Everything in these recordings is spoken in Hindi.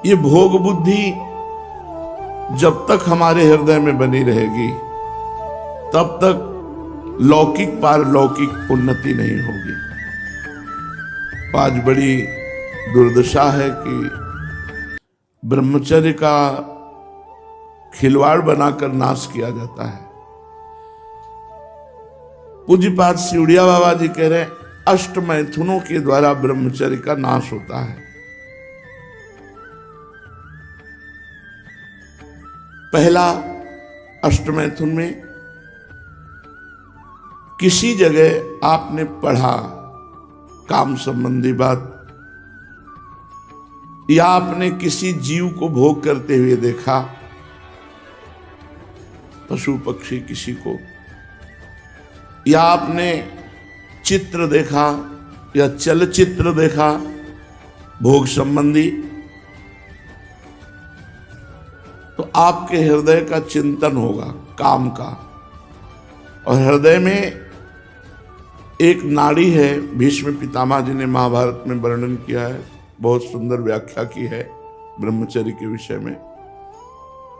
ये भोग बुद्धि जब तक हमारे हृदय में बनी रहेगी तब तक लौकिक पारलौकिक उन्नति नहीं होगी। आज बड़ी दुर्दशा है कि ब्रह्मचर्य का खिलवाड़ बनाकर नाश किया जाता है। पूज्यपाद सिवड़िया बाबा जी कह रहे हैं अष्ट मैथुनों के द्वारा ब्रह्मचर्य का नाश होता है। पहला, अष्टमैथुन में किसी जगह आपने पढ़ा काम संबंधी बात, या आपने किसी जीव को भोग करते हुए देखा, पशु पक्षी किसी को, या आपने चित्र देखा या चलचित्र देखा भोग संबंधी, तो आपके हृदय का चिंतन होगा काम का। और हृदय में एक नाड़ी है, भीष्म पितामह जी ने महाभारत में वर्णन किया है, बहुत सुंदर व्याख्या की है ब्रह्मचर्य के विषय में।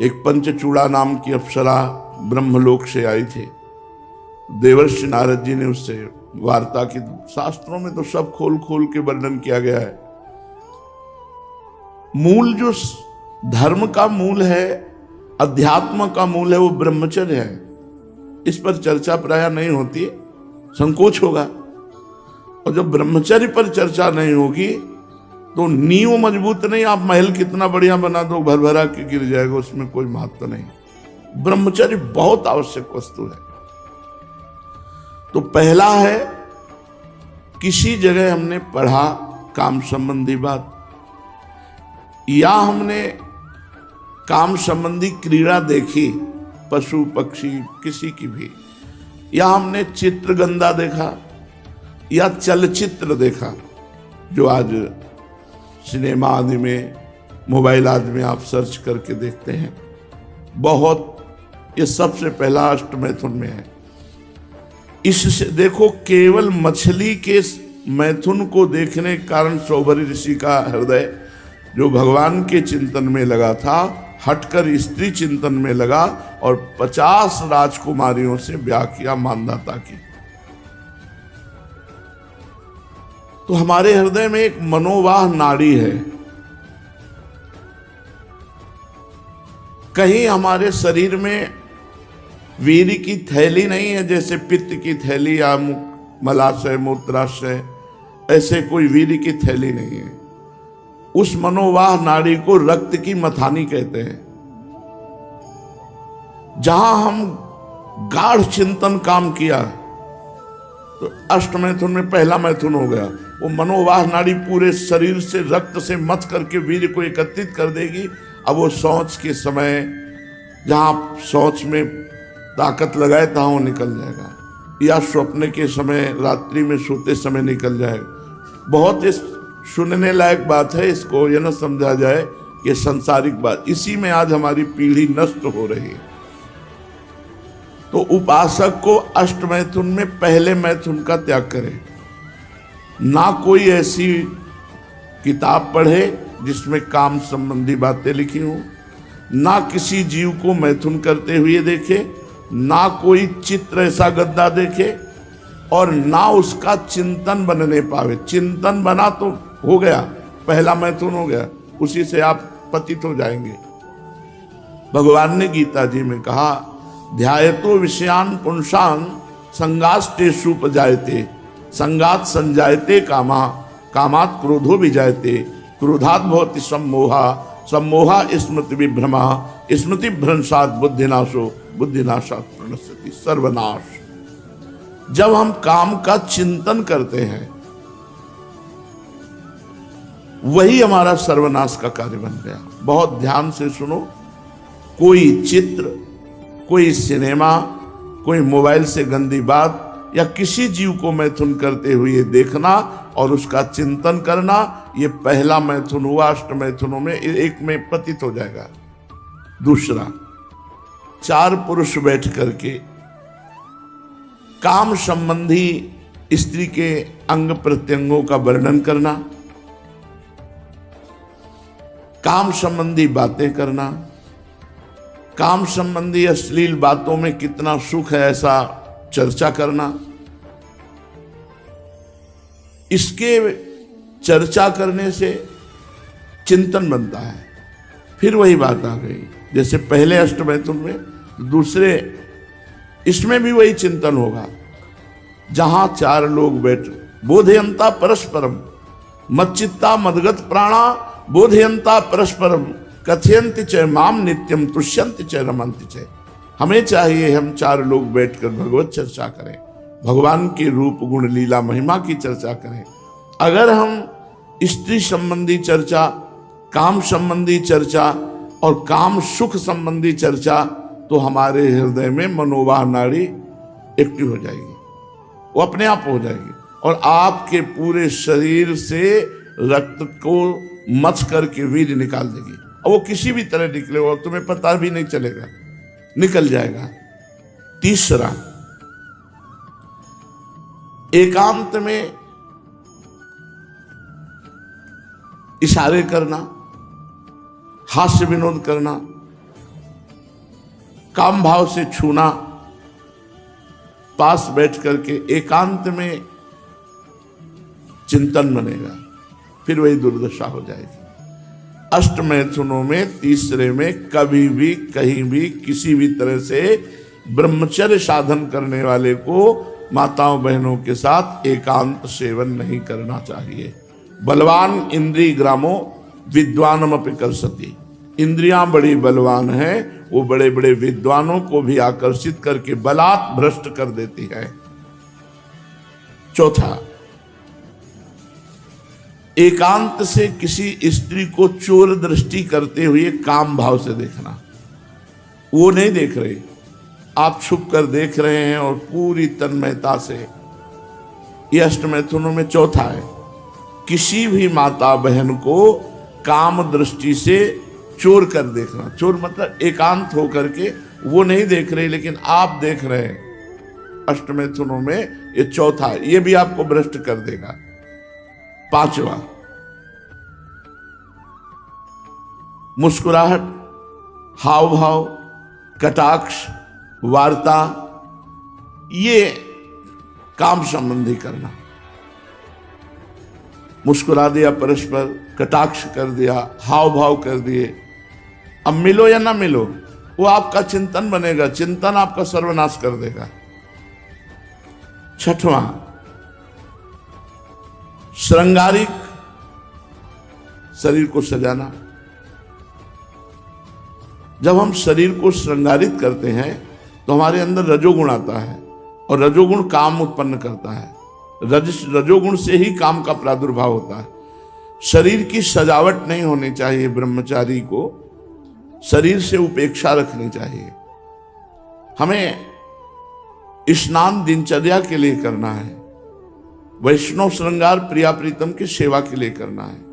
एक पंचचूड़ा नाम की अप्सरा ब्रह्मलोक से आई थी, देवर्षि नारद जी ने उससे वार्ता की। शास्त्रों में तो सब खोल खोल के वर्णन किया गया है। मूल जो धर्म का मूल है, अध्यात्म का मूल है, वो ब्रह्मचर्य है। इस पर चर्चा प्राय नहीं होती, संकोच होगा। और जब ब्रह्मचर्य पर चर्चा नहीं होगी तो नींव मजबूत नहीं, आप महल कितना बढ़िया बना दो भर भरा के गिर जाएगा, उसमें कोई महत्व नहीं। ब्रह्मचर्य बहुत आवश्यक वस्तु है। तो पहला है, किसी जगह हमने पढ़ा काम संबंधी बात, या हमने काम संबंधी क्रीड़ा देखी, पशु पक्षी किसी की भी, या हमने चित्र गंदा देखा या चलचित्र देखा, जो आज सिनेमा आदि में, मोबाइल आदि में आप सर्च करके देखते हैं बहुत। ये सबसे पहला अष्टमैथुन में है। इससे देखो, केवल मछली के मैथुन को देखने के कारण सौभरी ऋषि का हृदय जो भगवान के चिंतन में लगा था, हटकर स्त्री चिंतन में लगा और 50 राजकुमारियों से ब्याह किया मानधाता की। तो हमारे हृदय में एक मनोवाह नाड़ी है। कहीं हमारे शरीर में वीर्य की थैली नहीं है, जैसे पित्त की थैली या मलाशय मूत्राशय, ऐसे कोई वीर्य की थैली नहीं है। उस मनोवाह नाड़ी को रक्त की मथानी कहते हैं, जहां हम गाढ़ चिंतन काम किया। तो अष्टमैथुन में पहला मैथुन हो गया। वो मनोवाह नाड़ी पूरे शरीर से रक्त से मथ करके वीर्य को एकत्रित कर देगी। अब वो शौच के समय, जहां शौच में ताकत लगाए तहां वो निकल जाएगा, या स्वप्न के समय, रात्रि में सोते समय निकल जाएगा। बहुत इस सुनने लायक बात है, इसको यह न समझा जाए कि संसारिक बात। इसी में आज हमारी पीढ़ी नष्ट हो रही है। तो उपासक को अष्टमैथुन में पहले मैथुन का त्याग करे। ना कोई ऐसी किताब पढ़े जिसमें काम संबंधी बातें लिखी हो, ना किसी जीव को मैथुन करते हुए देखे, ना कोई चित्र ऐसा गद्दा देखे, और ना उसका चिंतन बनने पावे। चिंतन बना तो हो गया, पहला मैथुन हो गया, उसी से आप पतित हो जाएंगे। भगवान ने गीता जी में कहा, ध्यायतो विषयान पुंसान संगास्तेषु उपजायते, संगात संजायते कामा, कामात क्रोधो विजायते, क्रोधात भवति सम्मोहा, सम्मोहा स्मृति विभ्रमा, स्मृति भ्रंशात बुद्धिनाशो, बुद्धिनाशात प्रणश्यति सर्वनाश। जब हम काम का चिंतन करते हैं, वही हमारा सर्वनाश का कार्य बन गया। बहुत ध्यान से सुनो। कोई चित्र, कोई सिनेमा, कोई मोबाइल से गंदी बात, या किसी जीव को मैथुन करते हुए देखना और उसका चिंतन करना, ये पहला मैथुन हुआ। अष्टमैथुनों में एक में पतित हो जाएगा। दूसरा, 4 पुरुष बैठ करके काम संबंधी स्त्री के अंग प्रत्यंगों का वर्णन करना, काम संबंधी बातें करना, काम संबंधी अश्लील बातों में कितना सुख है ऐसा चर्चा करना, इसके चर्चा करने से चिंतन बनता है। फिर वही बात आ गई, जैसे पहले अष्टमैथुन में, दूसरे इसमें भी वही चिंतन होगा। जहां चार लोग बैठ, बोधयंता परस्परम, मच्चित्ता मदगत प्राणा बोधयंता परस्परम, कथयंति च माम नित्यम तुष्यंति च रमंति च। हमें चाहिए हम चार लोग बैठकर भगवत चर्चा करें, भगवान के रूप गुण लीला महिमा की चर्चा करें। अगर हम स्त्री संबंधी चर्चा, काम संबंधी चर्चा और काम सुख संबंधी चर्चा, तो हमारे हृदय में मनोवाह नाड़ी एक्टिव हो जाएगी, वो अपने आप हो जाएगी और आपके पूरे शरीर से रक्त को मथ करके वीर्य निकाल देगी। और वो किसी भी तरह निकले और तुम्हें पता भी नहीं चलेगा, निकल जाएगा। तीसरा, एकांत में इशारे करना, हास्य विनोद करना, काम भाव से छूना, पास बैठ करके एकांत में चिंतन बनेगा, फिर वही दुर्दशा हो जाएगी। अष्टमैथुनों में तीसरे में कभी भी कहीं भी किसी भी तरह से ब्रह्मचर्य साधन करने वाले को माताओं बहनों के साथ एकांत सेवन नहीं करना चाहिए। बलवान इंद्रिय ग्रामो विद्वानमपि कर्षति, इंद्रियां बड़ी बलवान हैं, वो बड़े बड़े विद्वानों को भी आकर्षित करके बलात् भ्रष्ट कर देती है। चौथा, एकांत से किसी स्त्री को चोर दृष्टि करते हुए काम भाव से देखना, वो नहीं देख रहे, आप छुप कर देख रहे हैं और पूरी तन्मयता से। ये अष्टमैथुनों में चौथा है। किसी भी माता बहन को काम दृष्टि से चोर कर देखना, चोर मतलब एकांत होकर के वो नहीं देख रहे लेकिन आप देख रहे हैं। अष्टमैथुनों में ये चौथा, ये भी आपको भ्रष्ट कर देगा। पांचवा, मुस्कुराहट, हाव भाव, कटाक्ष, वार्ता, ये काम संबंधी करना। मुस्कुरा दिया परस्पर, कटाक्ष कर दिया, हाव भाव कर दिए, अब मिलो या ना मिलो वो आपका चिंतन बनेगा, चिंतन आपका सर्वनाश कर देगा। छठवां, श्रृंगारिक, शरीर को सजाना। जब हम शरीर को श्रृंगारित करते हैं तो हमारे अंदर रजोगुण आता है और रजोगुण काम उत्पन्न करता है। रजोगुण से ही काम का प्रादुर्भाव होता है। शरीर की सजावट नहीं होनी चाहिए, ब्रह्मचारी को शरीर से उपेक्षा रखनी चाहिए। हमें स्नान दिनचर्या के लिए करना है, वैष्णव श्रृंगार प्रिया प्रीतम की सेवा के लिए करना है।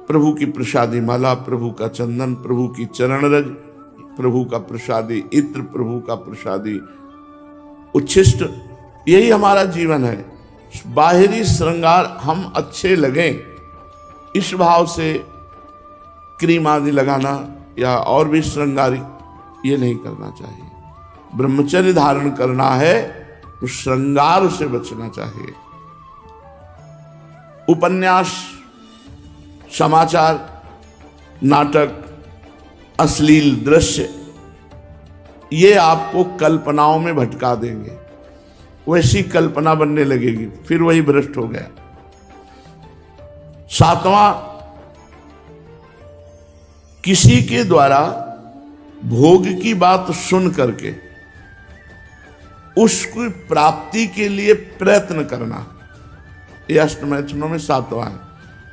प्रभु की प्रसादी माला, प्रभु का चंदन, प्रभु की चरण रज, प्रभु का प्रसादी इत्र, प्रभु का प्रसादी उच्छिष्ट, यही हमारा जीवन है। बाहरी श्रृंगार हम अच्छे लगें इस भाव से क्रीम आदि लगाना या और भी श्रृंगारिक ये नहीं करना चाहिए। ब्रह्मचर्य धारण करना है तो श्रृंगार से बचना चाहिए। उपन्यास, समाचार, नाटक, अश्लील दृश्य, ये आपको कल्पनाओं में भटका देंगे, वैसी कल्पना बनने लगेगी, फिर वही भ्रष्ट हो गया। सातवां, किसी के द्वारा भोग की बात सुन करके उसकी प्राप्ति के लिए प्रयत्न करना, यह अष्टमैथुनों में सातवां है।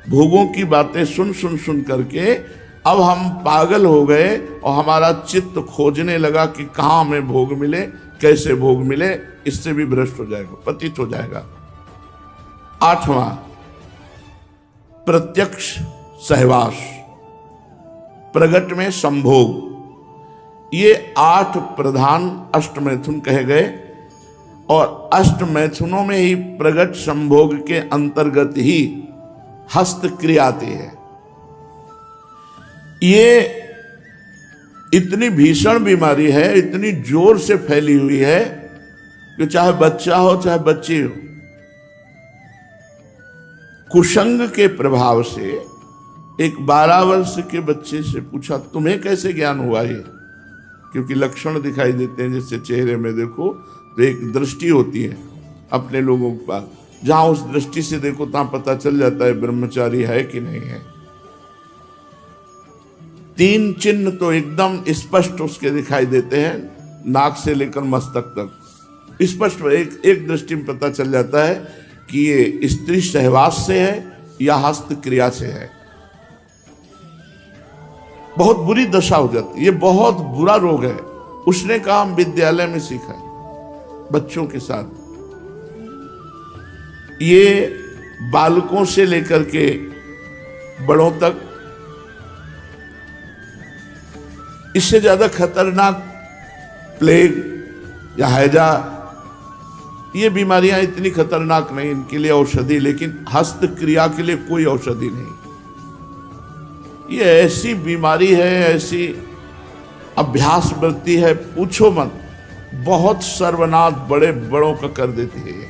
भोगों की बातें सुन करके अब हम पागल हो गए और हमारा चित्त खोजने लगा कि कहाँ हमें भोग मिले, कैसे भोग मिले, इससे भी भ्रष्ट हो जाएगा, पतित हो जाएगा। आठवां, प्रत्यक्ष सहवास, प्रगट में संभोग। ये 8 प्रधान अष्टमैथुन कहे गए और अष्टमैथुनों में ही प्रगट संभोग के अंतर्गत ही हस्त क्रिया आती है। ये इतनी भीषण बीमारी है, इतनी जोर से फैली हुई है कि चाहे बच्चा हो चाहे बच्ची हो, कुसंग के प्रभाव से एक 12 वर्ष के बच्चे से पूछा तुम्हें कैसे ज्ञान हुआ ये, क्योंकि लक्षण दिखाई देते हैं, जैसे चेहरे में देखो तो एक दृष्टि होती है अपने लोगों के पास, जहां उस दृष्टि से देखो तहां पता चल जाता है ब्रह्मचारी है कि नहीं है। 3 चिन्ह तो एकदम स्पष्ट उसके दिखाई देते हैं, नाक से लेकर मस्तक तक स्पष्ट एक दृष्टि में पता चल जाता है कि ये स्त्री सहवास से है या हस्त क्रिया से है। बहुत बुरी दशा हो जाती है, ये बहुत बुरा रोग है। उसने कहा हम विद्यालय में सीखा बच्चों के साथ, ये बालकों से लेकर के बड़ों तक, इससे ज्यादा खतरनाक प्लेग या हैजा, ये बीमारियां इतनी खतरनाक नहीं, इनके लिए औषधि, लेकिन हस्त क्रिया के लिए कोई औषधि नहीं। ये ऐसी बीमारी है, ऐसी अभ्यास वृत्ति है, पूछो मत, बहुत सर्वनाश बड़े बड़ों का कर देती है ये।